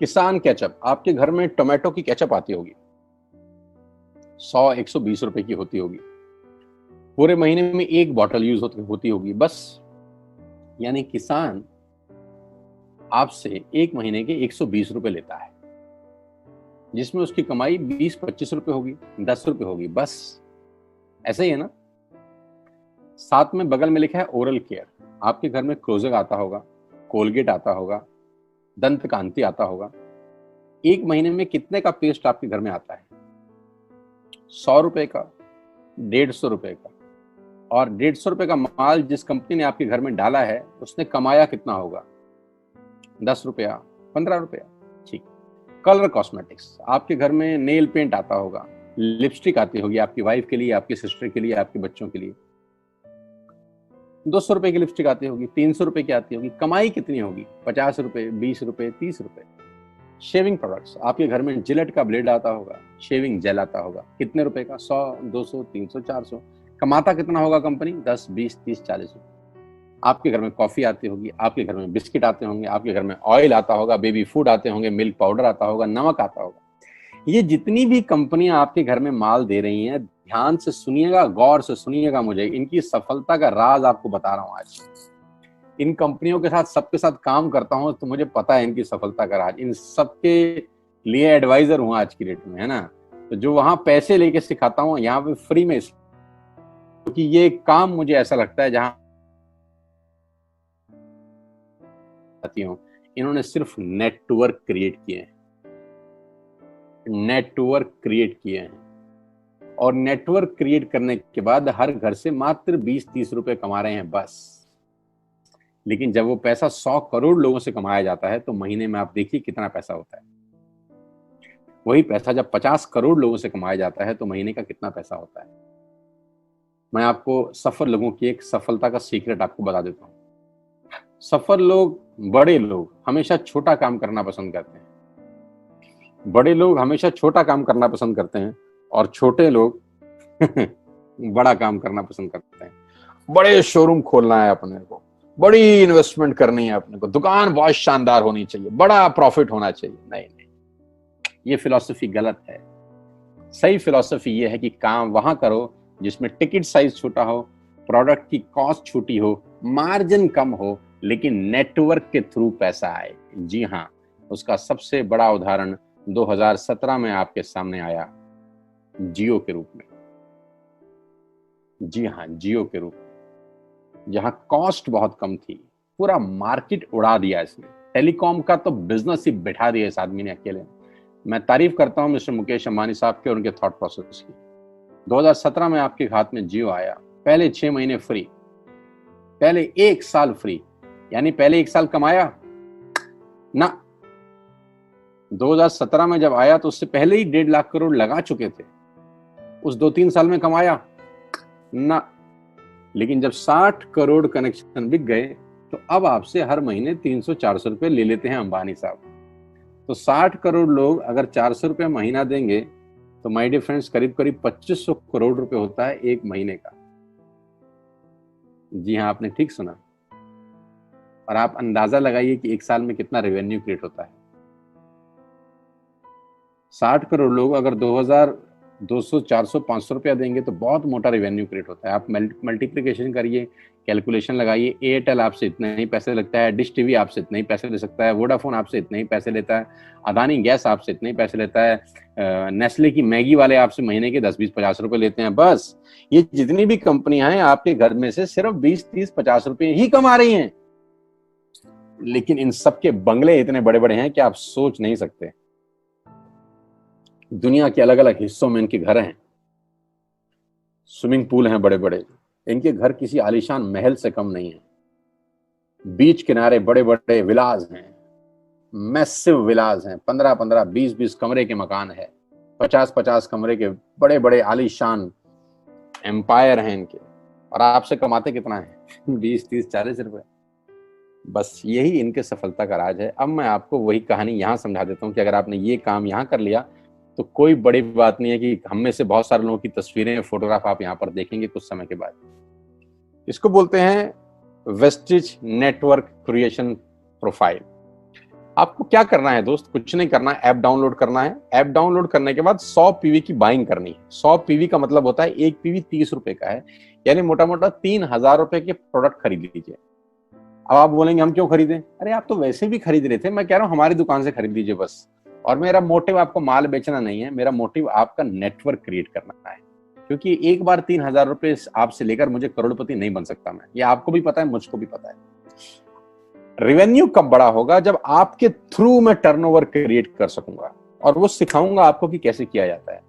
S1: किसान केचप। आपके घर में टोमेटो की केचप आती होगी, 100-120 रुपए की होती होगी। पूरे महीने में 1 बॉटल यूज होती होगी बस। यानी किसान आपसे 1 महीने के 120 रुपए लेता है, जिसमें उसकी कमाई 20-25 रुपए होगी, 10 रुपए होगी बस। ऐसे ही है ना। साथ में बगल में लिखा है ओरल केयर। आपके घर में क्लोजर आता होगा, कोलगेट आता होगा, दंत कांति आता होगा। 1 महीने में कितने का पेस्ट आपके घर में आता है? 100 रुपए का, 150 रुपए का। और 150 रुपए का माल जिस कंपनी ने आपके घर में डाला है, उसने कमाया कितना होगा? 10 रुपया, 15 रुपया। ठीक। Colour cosmetics. आपके घर में नेल पेंट आता होगा, लिपस्टिक आती होगी आपकी वाइफ के लिए, आपकी सिस्टर के लिए, आपके बच्चों के लिए। 200 रुपए की लिपस्टिक आती होगी, 300 रुपए की आती होगी। कमाई कितनी होगी? 50 रुपए, 20 रुपए, 30 रुपए। Shaving products. आपके घर में जिलेट का ब्लेड आता होगा, शेविंग जेल आता होगा, कितने रुपए का? 100, 200, 300, 400। कमाता कितना होगा कंपनी? 10, 20, 30, 40 रुपए। आपके घर में कॉफी आती होगी, आपके घर में बिस्किट आते होंगे, आपके घर में ऑयल आता होगा, बेबी फूड आते होंगे, मिल्क पाउडर आता होगा, नमक आता होगा। ये जितनी भी कंपनियां आपके घर में माल दे रही हैं, ध्यान से सुनिएगा, गौर से सुनिएगा। मुझे इनकी सफलता का राज आपको बता रहा हूं आज। इन कंपनियों के साथ सबके साथ काम करता हूं, तो मुझे पता है इनकी सफलता का राज। इन सबके लिए एडवाइजर हूं आज की डेट में, है ना। तो जो वहां पैसे लेके सिखाता हूं, यहाँ पे फ्री में, क्योंकि ये काम मुझे ऐसा लगता है जहां इन्होंने सिर्फ नेटवर्क क्रिएट किए हैं, नेटवर्क क्रिएट किए हैं। और नेटवर्क क्रिएट करने के बाद हर घर से मात्र 20-30 रुपए कमा रहे हैं बस। लेकिन जब वो पैसा 100 करोड़ लोगों से कमाया जाता है, तो महीने में आप देखिए कितना पैसा होता है। वही पैसा जब 50 करोड़ लोगों से कमाया जाता है, तो महीने का कितना पैसा होता है। मैं आपको सफल लोगों की एक सफलता का सीक्रेट आपको बता देता हूं। सफल लोग, बड़े लोग हमेशा छोटा काम करना पसंद करते हैं। बड़े लोग हमेशा छोटा काम करना पसंद करते हैं, और छोटे लोग बड़ा काम करना पसंद करते हैं। बड़े शोरूम खोलना है अपने को, बड़ी इन्वेस्टमेंट करनी है अपने को, दुकान बहुत शानदार होनी चाहिए, बड़ा प्रॉफिट होना चाहिए। नहीं नहीं, ये फिलॉसफी गलत है। सही फिलॉसफी ये है कि काम वहां करो जिसमें टिकट साइज छोटा हो, प्रोडक्ट की कॉस्ट छोटी हो, मार्जिन कम हो, लेकिन नेटवर्क के थ्रू पैसा आए। जी हाँ, उसका सबसे बड़ा उदाहरण 2017 में आपके सामने आया, जियो के रूप में। जी हाँ, जियो के रूप में, जहां कॉस्ट बहुत कम थी, पूरा मार्केट उड़ा दिया इसने। टेलीकॉम का तो बिजनेस ही बिठा दिया इस आदमी ने अकेले। मैं तारीफ करता हूं मिस्टर मुकेश अंबानी साहब के और उनके थॉट प्रोसेस की। 2017 में आपके हाथ में जियो आया, पहले 6 महीने फ्री, पहले 1 साल फ्री, यानी पहले 1 साल कमाया ना। 2017 में जब आया तो उससे पहले ही 1.5 लाख करोड़ लगा चुके थे, उस 2-3 साल में कमाया ना। लेकिन जब 60 करोड़ कनेक्शन बिक गए तो अब आपसे हर महीने 300-400 रुपए ले लेते हैं अंबानी साहब। तो 60 करोड़ लोग अगर 400 रुपए महीना देंगे तो माय डियर फ्रेंड्स करीब करीब 2500 करोड़ रुपए होता है एक महीने का। जी हाँ, आपने ठीक सुना। और आप अंदाजा लगाइए कि 1 साल में कितना रेवेन्यू क्रिएट होता है। 60 करोड़ लोग अगर 2000, 200, 400, 500 रुपया देंगे तो बहुत मोटा रेवेन्यू क्रिएट होता है। आप मल्टीप्लिकेशन करिए, कैलकुलेशन लगाइए। एयरटेल आपसे इतने ही पैसे लगता है, डिश टीवी आपसे इतने ही पैसे ले सकता है, वोडाफोन आपसे इतने ही पैसे लेता है, अदानी गैस आपसे इतने ही पैसे लेता है, नेस्ले की मैगी वाले आपसे महीने के 10, 20, 50 रुपए लेते हैं। बस ये जितनी भी कंपनियां हैं आपके घर में से सिर्फ 20, 30, 50 रुपए ही कमा रही हैं। लेकिन इन सबके बंगले इतने बड़े बड़े हैं कि आप सोच नहीं सकते। दुनिया के अलग अलग हिस्सों में इनके घर हैं, स्विमिंग पूल हैं बड़े बड़े। इनके घर किसी आलीशान महल से कम नहीं है। बीच किनारे बड़े बड़े विलाज हैं, मैसिव विलाज हैं, 15-15, 20-20 कमरे के मकान है, 50-50 कमरे के बड़े बड़े आलीशान एम्पायर हैं इनके। और आपसे कमाते कितना है 20, 30, 40 रुपए। बस यही इनके सफलता का राज है। अब मैं आपको वही कहानी यहां समझा देता हूं कि अगर आपने ये काम यहां कर लिया तो कोई बड़ी बात नहीं है कि हम में से बहुत सारे लोगों की तस्वीरें, फोटोग्राफ आप यहाँ पर देखेंगे कुछ समय के बाद। इसको बोलते हैं वेस्टिज नेटवर्क क्रिएशन प्रोफाइल। आपको क्या करना है दोस्त? कुछ नहीं करना है, ऐप डाउनलोड करना है। ऐप डाउनलोड करने के बाद 100 पीवी की बाइंग करनी है। 100 पीवी का मतलब होता है एक पीवी 30 रुपए का है, यानी मोटा मोटा 3000 रुपए के प्रोडक्ट खरीद लीजिए। अब आप बोलेंगे हम क्यों खरीदें? अरे आप तो वैसे भी खरीद रहे थे, मैं कह रहा हूं हमारी दुकान से खरीद लीजिए बस। और मेरा मोटिव आपको माल बेचना नहीं है, मेरा मोटिव आपका नेटवर्क क्रिएट करना है। क्योंकि एक बार 3000 रुपए आपसे लेकर मुझे करोड़पति नहीं बन सकता मैं, ये आपको भी पता है, मुझको भी पता है। रेवेन्यू कब बड़ा होगा? जब आपके थ्रू मैं टर्नओवर क्रिएट कर सकूंगा और वो सिखाऊंगा आपको कि कैसे किया जाता है।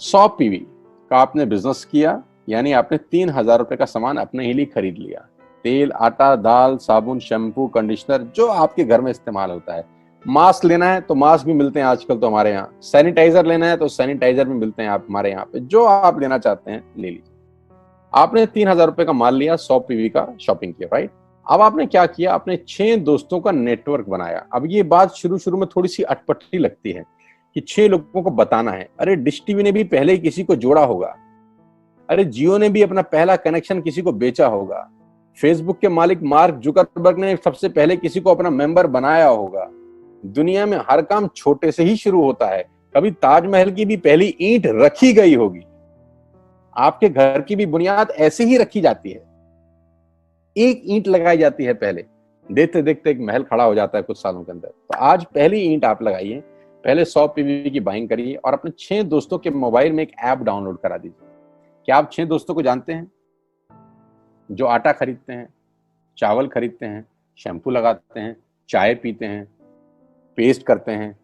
S1: 100 पीवी का आपने बिजनेस किया, यानी आपने 3000 रुपए का सामान अपने ही लिए खरीद लिया। तेल, आटा, दाल, साबुन, शैम्पू, कंडीशनर, जो आपके घर में इस्तेमाल होता है। मास्क लेना है तो मास्क भी मिलते हैं आजकल तो हमारे यहाँ। सैनिटाइजर लेना है तो सैनिटाइजर भी मिलते हैं आप हमारे यहाँ पे। जो आप लेना चाहते हैं ले लीजिए। आपने 3000 रुपए का माल लिया, 100 पीवी का शॉपिंग किया, राइट? अब आपने क्या किया? आपने 6 दोस्तों का नेटवर्क बनाया। अब ये बात शुरू में थोड़ी सी अटपटी लगती है कि 6 लोगों को बताना है। अरे डिश टीवी ने भी पहले ही किसी को जोड़ा होगा, अरे जियो ने भी अपना पहला कनेक्शन किसी को बेचा होगा, फेसबुक के मालिक मार्क जुकरबर्ग ने सबसे पहले किसी को अपना मेंबर बनाया होगा। दुनिया में हर काम छोटे से ही शुरू होता है। कभी ताजमहल की भी पहली ईंट रखी गई होगी। आपके घर की भी बुनियाद ऐसे ही रखी जाती है, एक ईंट लगाई जाती है पहले, देखते देखते एक महल खड़ा हो जाता है कुछ सालों के अंदर। तो आज पहली ईंट आप लगाइए, पहले 100 पीवी की बाइंग करिए और अपने 6 दोस्तों के मोबाइल में एक ऐप डाउनलोड करा दीजिए। क्या आप 6 दोस्तों को जानते हैं जो आटा खरीदते हैं, चावल खरीदते हैं, शैम्पू लगाते हैं, चाय पीते हैं, पेस्ट करते हैं?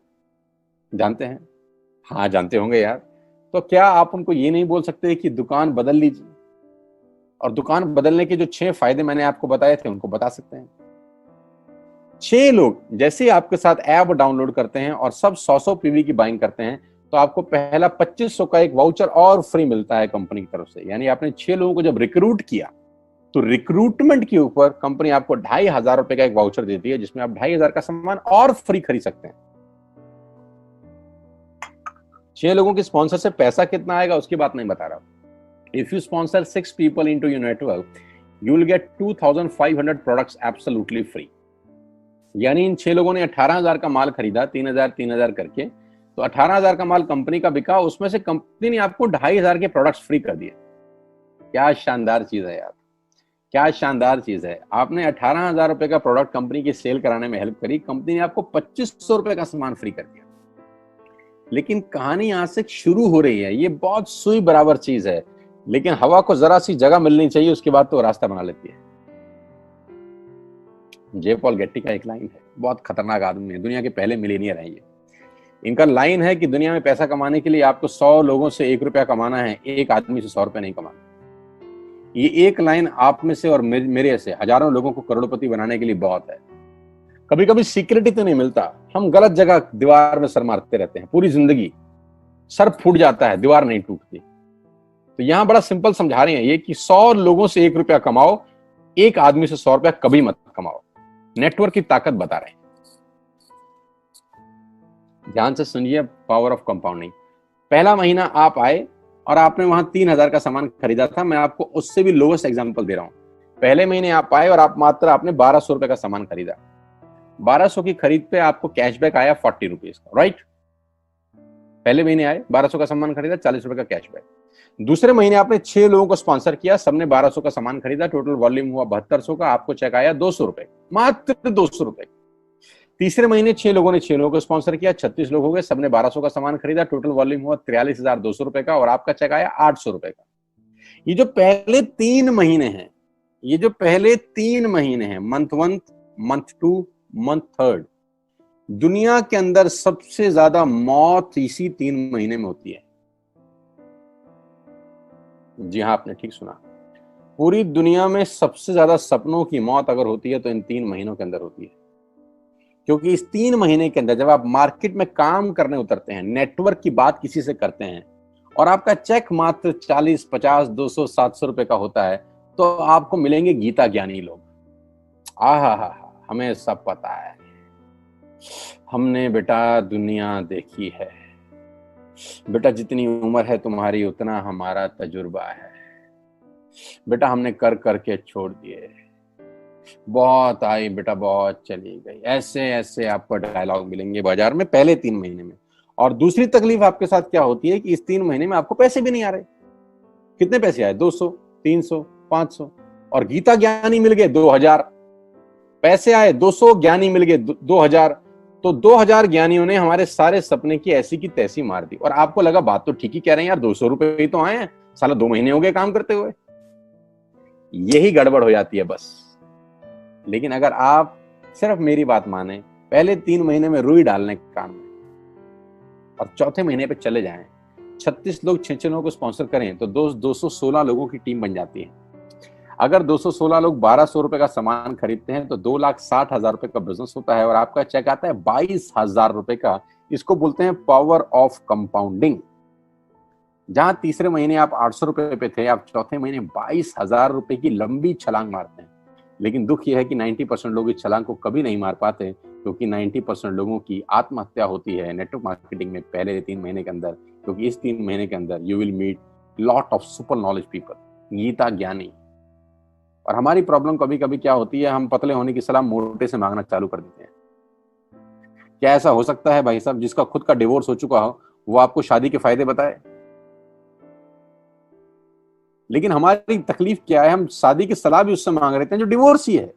S1: जानते हैं? हाँ जानते होंगे यार। तो क्या आप उनको ये नहीं बोल सकते कि दुकान बदल लीजिए? और दुकान बदलने के जो 6 फायदे मैंने आपको बताए थे उनको बता सकते हैं। 6 लोग जैसे ही आपके साथ ऐप डाउनलोड करते हैं और सब 100 पीवी की बाइंग करते हैं तो आपको पहला 2500 का एक वाउचर और फ्री मिलता है कंपनी की तरफ से। यानी आपने 6 लोगों को जब रिक्रूट किया तो रिक्रूटमेंट के ऊपर कंपनी आपको 2500 रुपए का एक वाउचर देती है जिसमें आप 2500 का सामान और फ्री खरीद सकते हैं। 6 लोगों के स्पॉन्सर से पैसा कितना आएगा उसकी बात नहीं बता रहा हूं। If you sponsor 6 people into your network, you will get 2500 products absolutely free. यानी इन 6 लोगों ने 18000 का माल खरीदा, 3000 करके, तो 18000 का माल कंपनी का बिका, उसमें से कंपनी ने आपको 2500 के प्रोडक्ट्स फ्री कर दिए। क्या शानदार चीज है यार, क्या शानदार चीज है। आपने 18000 रुपए का प्रोडक्ट कंपनी की सेल कराने में हेल्प करी, कंपनी ने आपको 2500 रुपए का सामान फ्री कर दिया। लेकिन कहानी यहां से शुरू हो रही है। ये बहुत सुई बराबर चीज है, लेकिन हवा को जरा सी जगह मिलनी चाहिए, उसके बाद तो रास्ता बना लेती है। जे पॉल गेट्टी का एक लाइन है, बहुत खतरनाक आदमी है, दुनिया के पहले मिलीनियर है ये। इनका लाइन है कि दुनिया में पैसा कमाने के लिए आपको 100 लोगों से 1 रुपया कमाना है, एक आदमी से 100 रुपया नहीं कमाना। ये एक लाइन आप में से और मेरे से हजारों लोगों को करोड़पति बनाने के लिए बहुत है। कभी कभी सिक्योरिटी तो नहीं मिलता, हम गलत जगह दीवार में सर मारते रहते हैं, पूरी जिंदगी सर फूट जाता है, दीवार नहीं टूटती। तो यहां बड़ा सिंपल समझा रहे हैं ये कि 100 लोगों से 1 रुपया कमाओ, एक आदमी से 100 रुपया कभी मत कमाओ। नेटवर्क की ताकत बता रहे हैं। ध्यान से सुनिए, पावर ऑफ कंपाउंडिंग। पहला महीना आप आए और आपने वहां 3000 का सामान खरीदा था। मैं आपको उससे भी लोवेस्ट एग्जांपल दे रहा हूं। पहले महीने आप आए और आप मात्र आपने 1200 रुपए का सामान खरीदा। 1200 की खरीद पे आपको कैशबैक आया 40 रुपीज का, राइट? पहले महीने आए, 1200 का सामान खरीदा, 40 रुपए का कैशबैक। दूसरे महीने आपने 6 लोगों को स्पॉन्सर किया, सबने 1200 का सामान खरीदा, टोटल वॉल्यूम हुआ 7200 का, आपको चेक आया 200 रुपए, मात्र 200 रुपए। तीसरे महीने 6 लोगों ने 6 लोगों को स्पॉन्सर किया, 36 लोग हो गए, सबने 1200 का सामान खरीदा, टोटल वॉल्यूम हुआ 43,200 रुपए का, और आपका चेक आया 800 रुपए का। ये जो पहले 3 महीने हैं, ये जो पहले 3 महीने हैं, मंथ 1, मंथ 2, मंथ 3, दुनिया के अंदर सबसे ज्यादा मौत इसी 3 महीने में होती है। जी हाँ, आपने ठीक सुना। पूरी दुनिया में सबसे ज्यादा सपनों की मौत अगर होती है तो इन 3 महीनों के अंदर होती है। क्योंकि इस 3 महीने के अंदर जब आप मार्केट में काम करने उतरते हैं, नेटवर्क की बात किसी से करते हैं और आपका चेक मात्र 40, 50, 200, 700 रुपए का होता है, तो आपको मिलेंगे गीता ज्ञानी लोग। हमें सब पता है, हमने बेटा दुनिया देखी है, बेटा जितनी उम्र है तुम्हारी उतना हमारा तजुर्बा है, बेटा हमने कर करके छोड़ दिए, बहुत आई बेटा बहुत चली गई। ऐसे ऐसे आपको डायलॉग मिलेंगे बाजार में पहले 3 महीने में। और दूसरी तकलीफ आपके साथ क्या होती है कि इस 3 महीने में आपको पैसे भी नहीं आ रहे। कितने पैसे आए? 200, 300, 500, और गीता ज्ञानी मिल गए 2000। पैसे आए 200, ज्ञानी मिल गए 2000। तो 2000 ज्ञानियों ने हमारे सारे सपने की ऐसी की तैसी मार दी। और आपको लगा बात तो ठीक ही कह रहे हैं यार, 200 रुपए ही तो आए हैं, साला 2 महीने हो गए काम करते हुए। यही गड़बड़ हो जाती है बस। लेकिन अगर आप सिर्फ मेरी बात माने, पहले 3 महीने में रुई डालने के काम में और चौथे महीने पे चले जाएं, 36 लोग 6 लोगों को स्पॉन्सर करें तो 216 लोगों की टीम बन जाती है। अगर 216 लोग 1200 रुपए का सामान खरीदते हैं तो 2,60,000 रुपए का बिजनेस होता है और आपका चेक आता है 22,000 रुपए का। इसको बोलते हैं पावर ऑफ कंपाउंडिंग। जहां तीसरे महीने आप 800 रुपए पे थे, आप चौथे महीने 22,000 रुपए की लंबी छलांग मारते हैं। लेकिन दुख यह है कि 90% लोग इस छलांग को कभी नहीं मार पाते, क्योंकि 90% लोगों की आत्महत्या होती है नेटवर्क मार्केटिंग में पहले 3 महीने के अंदर। क्योंकि इस 3 महीने के अंदर you will meet lot of super knowledge people, Gita ज्ञानी। और हमारी प्रॉब्लम कभी कभी क्या होती है, हम पतले होने की सलाह मोटे से मांगना चालू कर देते हैं। क्या ऐसा हो सकता है भाई साहब, जिसका खुद का डिवोर्स हो चुका हो वो आपको शादी के फायदे बताए? लेकिन हमारी तकलीफ क्या है, हम शादी की सलाह भी उससे मांग रहे थे जो डिवोर्स ही है।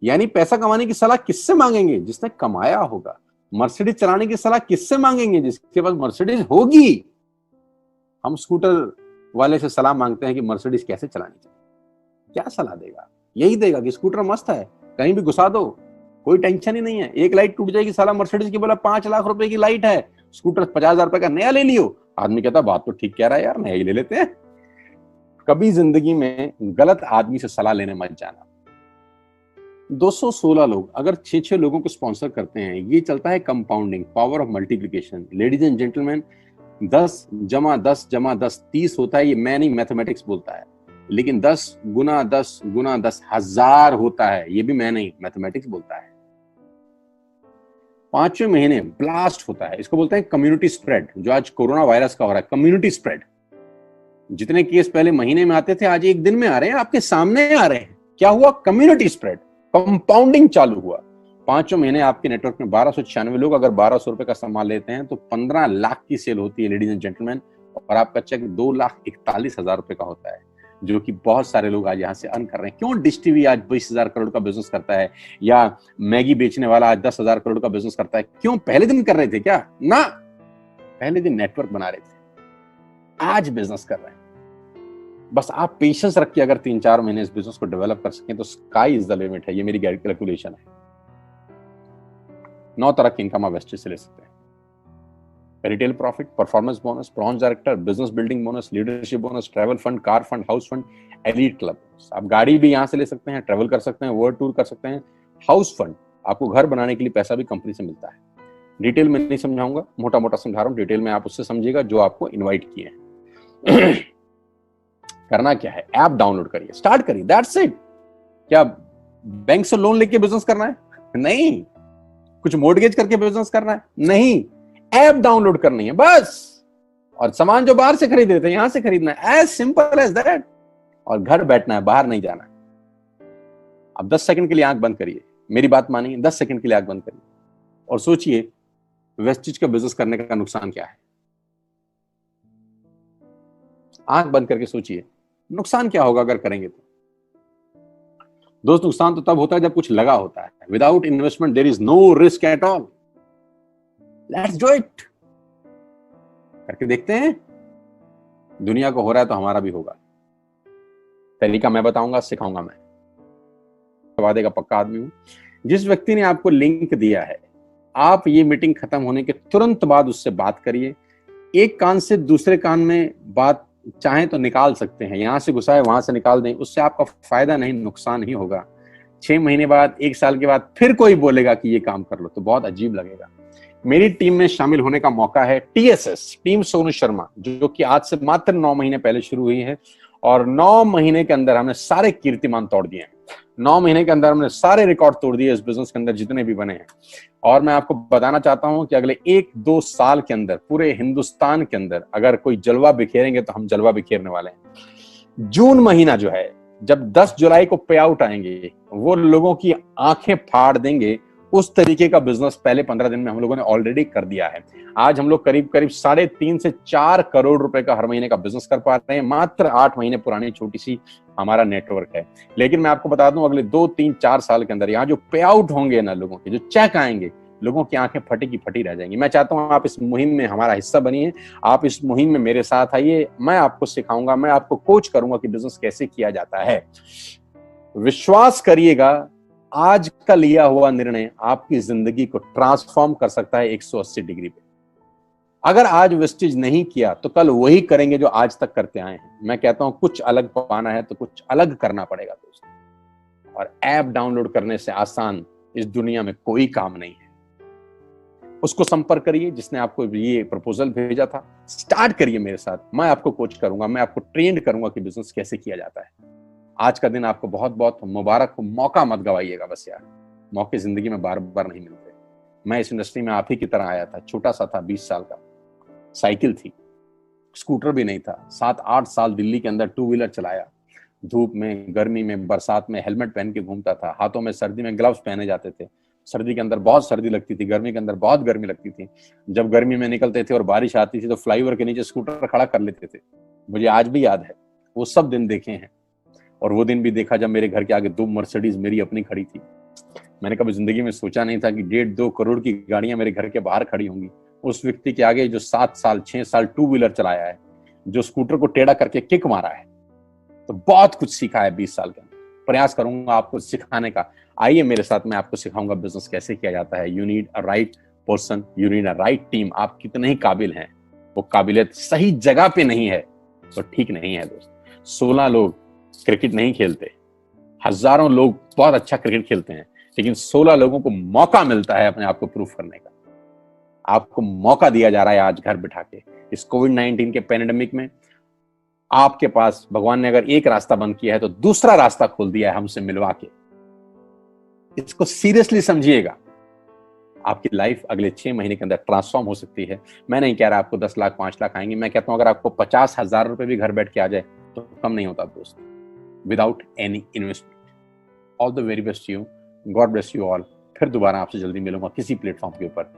S1: यानी पैसा कमाने की सलाह किससे मांगेंगे? जिसने कमाया होगा। मर्सिडीज चलाने की सलाह किससे मांगेंगे? जिसके पास मर्सिडीज होगी। हम स्कूटर वाले से सलाह मांगते हैं कि मर्सिडीज कैसे चलानी चाहिए। क्या सलाह देगा? यही देगा कि स्कूटर मस्त है, कहीं भी घुसा दो, कोई टेंशन ही नहीं है। एक लाइट टूट जाएगी, साला मर्सिडीज की बोला 5 लाख रुपए की लाइट है, स्कूटर 50,000 रुपए का नया ले लियो। आदमी कहता बात तो ठीक कह रहा है यार, नया ही ले लेते हैं। कभी जिंदगी में गलत आदमी से सलाह लेने मत जाना। 216 लोग अगर 6 लोगों को स्पॉन्सर करते हैं, ये चलता है compounding, power of multiplication. Ladies and gentleman, 10 + 10 + 10 30 होता है। ये मैं नहीं, मैथमेटिक्स बोलता है। लेकिन 10 × 10 × 10 1000 होता है। ये भी मैं नहीं, मैथमेटिक्स बोलता है। 5वें महीने ब्लास्ट होता है। इसको बोलते हैं कम्युनिटी स्प्रेड, जो आज कोरोना वायरस का हो रहा है। कम्युनिटी स्प्रेड, जितने केस पहले महीने में आते थे आज एक दिन में आ रहे हैं, आपके सामने आ रहे हैं। क्या हुआ? कम्युनिटी स्प्रेड, कंपाउंडिंग चालू हुआ। 5वें महीने आपके नेटवर्क में 1296 लोग अगर 1200 रुपए का सामान लेते हैं तो 15 लाख की सेल होती है लेडीज एंड जेंटलमैन। और आपका चेक 2,41,000 रुपए का होता है, जो कि बहुत सारे लोग आज यहाँ से अर्न कर रहे हैं। क्यों डिश टीवी आज 20,000 करोड़ का बिजनेस करता है, या मैगी बेचने वाला आज 10,000 करोड़ का बिजनेस करता है? क्यों? पहले दिन कर रहे थे क्या? ना, पहले दिन नेटवर्क बना रहे थे, आज बिजनेस कर रहे हैं। बस आप पेशेंस रखिए, अगर 3-4 महीने इस बिजनेस को डेवलप कर सकें तो स्काई इज द लिमिट है। ये मेरी कैलकुलेशन है। 9 तरह की इनकम आप वेस्टेज से ले सकते हैं। Retail profit, performance bonus, bronze director, business building bonus, leadership bonus, travel fund, car fund, house fund, elite club. आप गाड़ी भी यहां से ले सकते हैं, ट्रैवल कर सकते हैं, वर्ल्ड टूर कर सकते हैं। हाउस फंड, आपको घर बनाने के लिए पैसा भी कंपनी से मिलता है। डिटेल में नहीं समझाऊंगा, मोटा मोटा समझा रहा हूं, डिटेल में आप उससे समझिएगा जो आपको इनवाइट किए हैं। करना क्या है, ऐप डाउनलोड करिए, स्टार्ट करिए, दैट्स इट। क्या बैंक से लोन लेके बिजनेस करना है? नहीं। कुछ मोर्टगेज करके बिजनेस करना है? नहीं। ऐप डाउनलोड करनी है बस, और सामान जो बाहर से खरीद रहे थे यहां से खरीदना है, एज सिंपल एज दैट। और घर बैठना है, बाहर नहीं जाना है। अब 10 सेकंड के लिए आंख बंद करिए, मेरी बात मानिए, 10 सेकंड के लिए आंख बंद करिए और सोचिए वेस्टिज का बिजनेस करने का नुकसान क्या है। आंख बंद करके सोचिए नुकसान क्या होगा अगर करेंगे तो। दोस्त, नुकसान तो तब होता है जब कुछ लगा होता है। Without investment there is no risk at all. Let's do it. करके देखते हैं, दुनिया को हो रहा है तो हमारा भी होगा। तरीका मैं बताऊंगा, सिखाऊंगा मैं, वादे का पक्का आदमी हूं। जिस व्यक्ति ने आपको लिंक दिया है, आप ये मीटिंग खत्म होने के तुरंत बाद उससे बात करिए। एक कान से दूसरे कान में बात चाहें तो निकाल सकते हैं, यहां से घुसाए वहां से निकाल दें, उससे आपका फायदा नहीं नुकसान ही होगा। 6 महीने बाद, 1 साल के बाद फिर कोई बोलेगा कि ये काम कर लो तो बहुत अजीब लगेगा। मेरी टीम में शामिल होने का मौका है टीएसएस, टीम सोनू शर्मा, जो कि आज से मात्र 9 महीने पहले शुरू हुई है। और 9 महीने के अंदर हमने सारे कीर्तिमान तोड़ दिए हैं। 9 महीने के अंदर हमने सारे रिकॉर्ड तोड़ दिए इस बिजनेस के अंदर जितने भी बने हैं। और मैं आपको बताना चाहता हूं कि अगले 1-2 साल के अंदर पूरे हिंदुस्तान के अंदर अगर कोई जलवा बिखेरेंगे तो हम जलवा बिखेरने वाले हैं। जून महीना जो है, जब 10 जुलाई को पे आउट आएंगे, वो लोगों की आंखें फाड़ देंगे। उस तरीके का बिजनेस पहले 15 दिन में हम लोगों ने ऑलरेडी कर दिया है। आज हम लोग करीब करीब 3.5 से 4 करोड़ रुपए का हर महीने का बिजनेस कर पा रहे हैं। मात्र 8 महीने पुरानी छोटी सी हमारा नेटवर्क है। लेकिन मैं आपको बता दूं, अगले 2, 3, 4 साल के अंदर यहाँ जो पे आउट होंगे ना लोगों के, जो चेक आएंगे, लोगों की आंखें फटी की फटी रह जाएंगी। मैं चाहता हूं आप इस मुहिम में हमारा हिस्सा बनिए, आप इस मुहिम में मेरे साथ आइए। मैं आपको सिखाऊंगा, मैं आपको कोच करूंगा कि बिजनेस कैसे किया जाता है। विश्वास करिएगा, आज का लिया हुआ निर्णय आपकी जिंदगी को ट्रांसफॉर्म कर सकता है 180 डिग्री पे। अगर आज वेस्टेज नहीं किया तो कल वही करेंगे जो आज तक करते आए हैं। मैं कहता हूं कुछ अलग पाना है तो कुछ अलग करना पड़ेगा दोस्तों। और ऐप डाउनलोड करने से आसान इस दुनिया में कोई काम नहीं है। उसको संपर्क करिए जिसने आपको ये प्रपोजल भेजा था। स्टार्ट करिए मेरे साथ, मैं आपको कोच करूंगा, मैं आपको ट्रेंड करूंगा कि बिजनेस कैसे किया जाता है। आज का दिन आपको बहुत बहुत मुबारक हो। मौका मत गवाइएगा बस यार, मौके जिंदगी में बार बार नहीं मिलते। मैं इस इंडस्ट्री में आप ही की तरह आया था, छोटा सा था, 20 साल का, साइकिल थी, स्कूटर भी नहीं था। 7-8 साल दिल्ली के अंदर 2 व्हीलर चलाया, धूप में, गर्मी में, बरसात में हेलमेट पहन के घूमता था। हाथों में सर्दी में ग्लव्स पहने जाते थे। सर्दी के अंदर बहुत सर्दी लगती थी, गर्मी के अंदर बहुत गर्मी लगती थी। जब गर्मी में निकलते थे और बारिश आती थी तो फ्लाईओवर के नीचे स्कूटर खड़ा कर लेते थे। मुझे आज भी याद है, वो सब दिन देखे हैं। और वो दिन भी देखा जब मेरे घर के आगे 2 मर्सिडीज मेरी अपनी खड़ी थी। मैंने कभी जिंदगी में सोचा नहीं था कि 1.5-2 करोड़ की गाड़ियां मेरे घर के बाहर खड़ी होंगी। उस व्यक्ति के आगे जो 7 साल 6 साल 2 व्हीलर चलाया है, जो स्कूटर को टेढ़ा करके किक मारा है, तो बहुत कुछ सीखा है 20 साल के अंदर। प्रयास करूंगा आपको सिखाने का। आइए मेरे साथ, मैं आपको सिखाऊंगा बिजनेस कैसे किया जाता है। You need a right person, you need a right team. आप कितने ही काबिल हैं, वो काबिलियत सही जगह पे नहीं है तो ठीक नहीं है दोस्त। 16 लोग क्रिकेट नहीं खेलते, हजारों लोग बहुत अच्छा क्रिकेट खेलते हैं, लेकिन 16 लोगों को मौका मिलता है अपने आप को प्रूफ करने का। आपको मौका दिया जा रहा है आज घर बिठा के। इस कोविड-19 के पैंडेमिक में आपके पास भगवान ने अगर एक रास्ता बंद किया है तो दूसरा रास्ता खोल दिया है हमसे मिलवा के। इसको सीरियसली समझिएगा। आपकी लाइफ अगले 6 महीने के अंदर ट्रांसफॉर्म हो सकती है। मैं नहीं कह रहा आपको 10 लाख 5 लाख आएंगे, मैं कहता हूं अगर आपको 50,000 रुपए भी घर बैठ के आ जाए तो कम नहीं होता दोस्त, without any investment. All the very best you, God bless you all. फिर दोबारा आपसे जल्दी मिलूंगा किसी प्लेटफॉर्म के ऊपर।